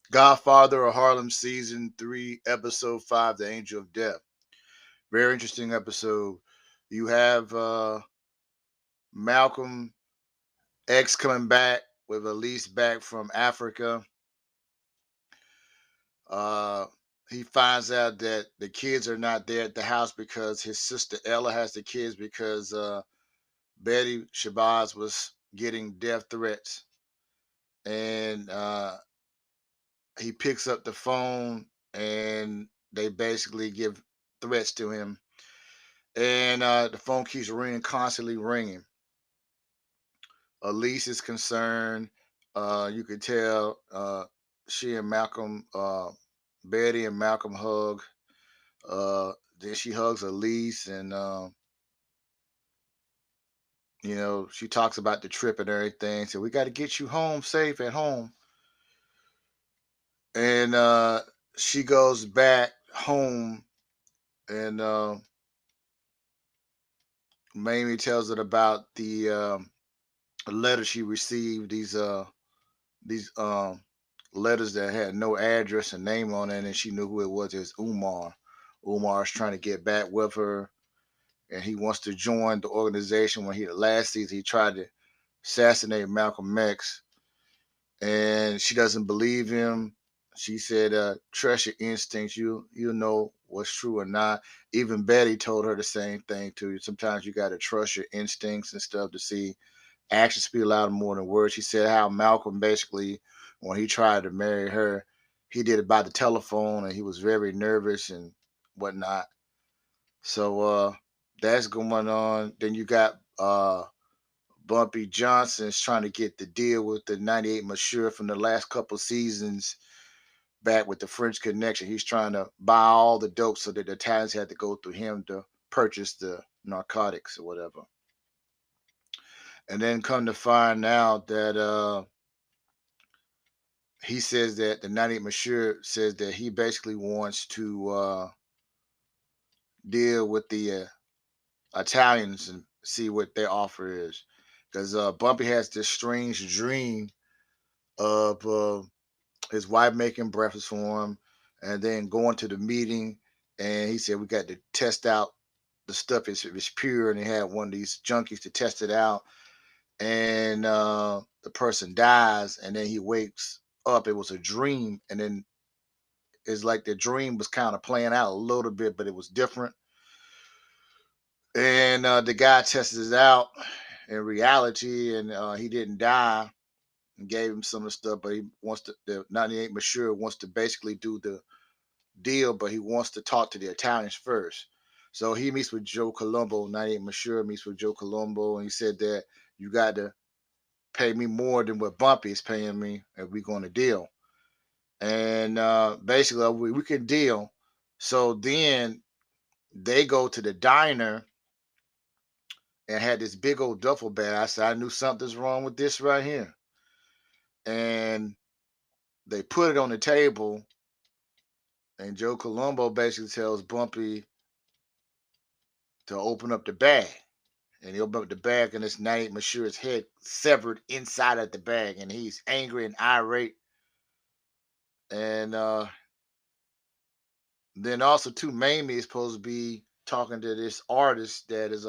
Godfather of Harlem season 3, episode 5, The Angel of Death. Very interesting episode. You have Malcolm X coming back with ELISE back from Africa. Uh, he finds out that the kids are not there at the house because his sister Ella has the kids because Betty Shabazz was getting death threats. And he picks up the phone and they basically give threats to him. And the phone keeps ringing, constantly ringing. Elise is concerned. You could tell she and Malcolm, Betty and Malcolm hug. Then she hugs Elise, and she talks about the trip and everything. So we got to get you home safe at home. And she goes back home, and Mamie tells it about the letter she received. These letters that had no address and name on it, and she knew who it was. It's Umar. Umar's trying to get back with her, and he wants to join the organization. When he last season he tried to assassinate Malcolm X, and she doesn't believe him. She said, "Trust your instincts. You know what's true or not." Even Betty told her the same thing too. Sometimes you got to trust your instincts and stuff to see actions speak louder more than words. She said how Malcolm basically, when he tried to marry her, he did it by the telephone and he was very nervous and whatnot. So that's going on. Then you got Bumpy Johnson's trying to get the deal with the 98 Monsieur from the last couple seasons back with the French connection. He's trying to buy all the dope so that the Italians had to go through him to purchase the narcotics or whatever. And then come to find out that he says that the 98 Monsieur says that he basically wants to deal with the Italians and see what their offer is. Because Bumpy has this strange dream of his wife making breakfast for him and then going to the meeting. And he said, we got to test out the stuff if it's pure. And he had one of these junkies to test it out. And the person dies. And then he wakes up. It was a dream. And then it's like the dream was kind of playing out a little bit, but it was different. And the guy tests it out in reality, and he didn't die. And gave him some of the stuff, but he wants to. The 98 Monsieur wants to basically do the deal, but he wants to talk to the Italians first. So he meets with Joe Colombo. 98 Monsieur meets with Joe Colombo, and he said that you got to pay me more than what Bumpy is paying me, and we're going to deal. And basically, we can deal. So then they go to the diner and had this big old duffel bag. I said, I knew something's wrong with this right here. And they put it on the table, and Joe Colombo basically tells Bumpy to open up the bag. And he opened up the bag, and it's 98 Monsieur's head severed inside of the bag, and he's angry and irate. And then also, too, Mamie is supposed to be talking to this artist that is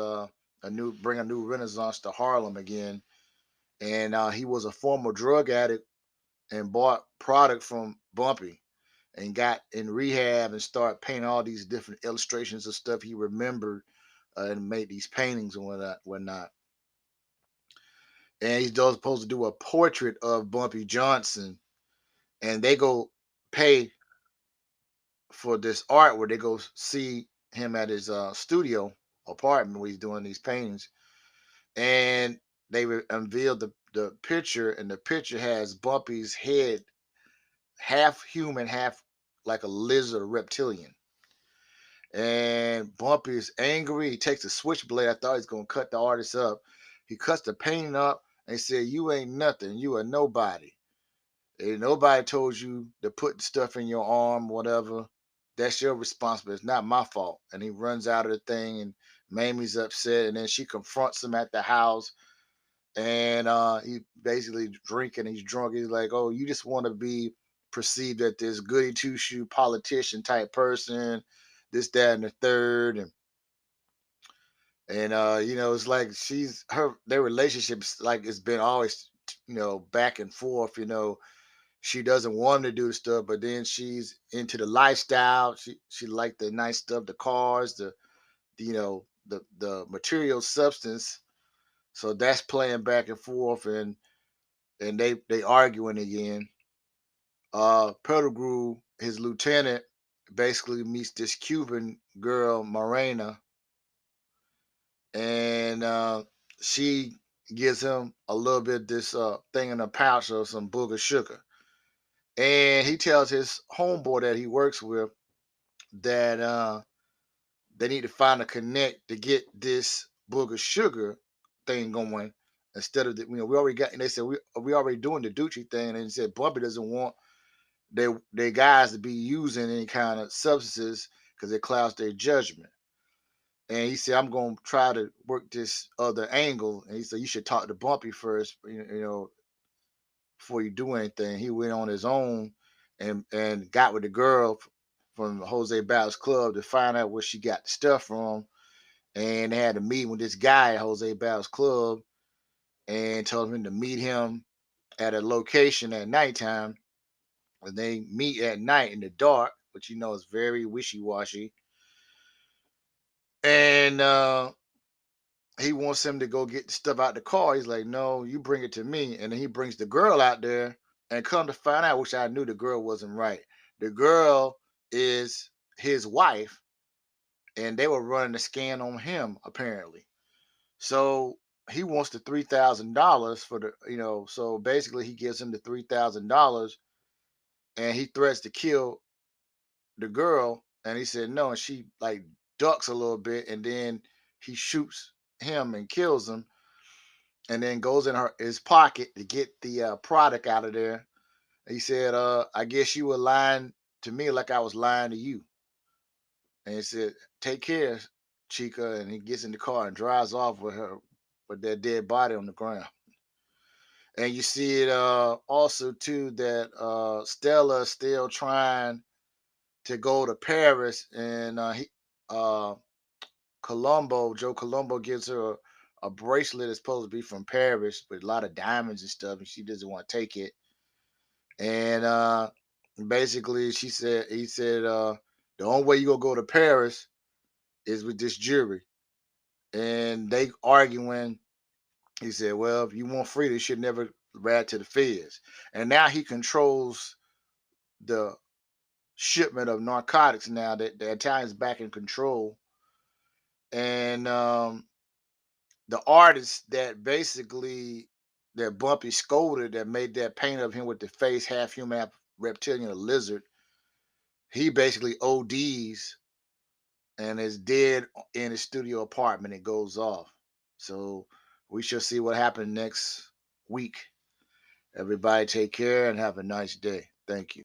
bring a new renaissance to Harlem again. And he was a former drug addict and bought product from Bumpy and got in rehab and started painting all these different illustrations of stuff he remembered and made these paintings and whatnot. And he's supposed to do a portrait of Bumpy Johnson, and they go pay for this art where they go see him at his studio apartment where he's doing these paintings, and they unveiled the picture, and the picture has Bumpy's head half human, half like a lizard, a reptilian. And Bumpy is angry. He takes a switchblade. I thought he's gonna cut the artist up. He cuts the painting up and said, "You ain't nothing. You are nobody. And nobody told you to put stuff in your arm, whatever. That's your responsibility. It's not my fault." And he runs out of the thing, and Mamie's upset. And then she confronts him at the house, and he basically drinking. He's drunk. He's like, "Oh, you just want to be perceived that this goody two shoe politician type person, this, that, and the third, and you know, it's like their relationship's like it's been always, you know, back and forth. You know, she doesn't want him to do the stuff, but then she's into the lifestyle. She like the nice stuff, the cars, you know, the material substance. So that's playing back and forth, and they arguing again. Pettigrew, his lieutenant, basically meets this Cuban girl, Morena, and she gives him a little bit this thing in a pouch of some booger sugar. And he tells his homeboy that he works with that they need to find a connect to get this booger sugar thing going instead of you know, we already got, and they said we already doing the Ducci thing, and he said Bumpy doesn't want their guys to be using any kind of substances because it clouds their judgment. And he said, I'm going to try to work this other angle. And he said, you should talk to Bumpy first, you know, before you do anything. He went on his own and got with the girl from Jose Battles Club to find out where she got the stuff from. And they had a meeting with this guy at Jose Battles Club and told him to meet him at a location at nighttime. And they meet at night in the dark, which you know is very wishy-washy. And he wants him to go get the stuff out the car. He's like, no, you bring it to me. And then he brings the girl out there, and come to find out, which I knew the girl wasn't right. The girl is his wife, and they were running a scan on him, apparently. So he wants the $3,000 for the, you know, so basically he gives him the $3,000, and he threats to kill the girl. And he said no, and she like ducks a little bit, and then he shoots him and kills him, and then goes in his pocket to get the product out of there. He said, I guess you were lying to me like I was lying to you. And he said, take care, Chica. And he gets in the car and drives off with her, with their dead body on the ground. And you see it also too that Stella is still trying to go to Paris, and uh, Joe Colombo gives her a bracelet that's supposed to be from Paris with a lot of diamonds and stuff, and she doesn't want to take it. And basically, he said, the only way you gonna go to Paris is with this jury. And they arguing. He said, well, if you want freedom, you should never rat to the feds. And now he controls the shipment of narcotics. Now that the Italians back in control, and the artist that basically that Bumpy scolded, that made that paint of him with the face half human, half reptilian, a lizard, he basically ODs and is dead in his studio apartment. It goes off. So we shall see what happens next week. Everybody take care and have a nice day. Thank you.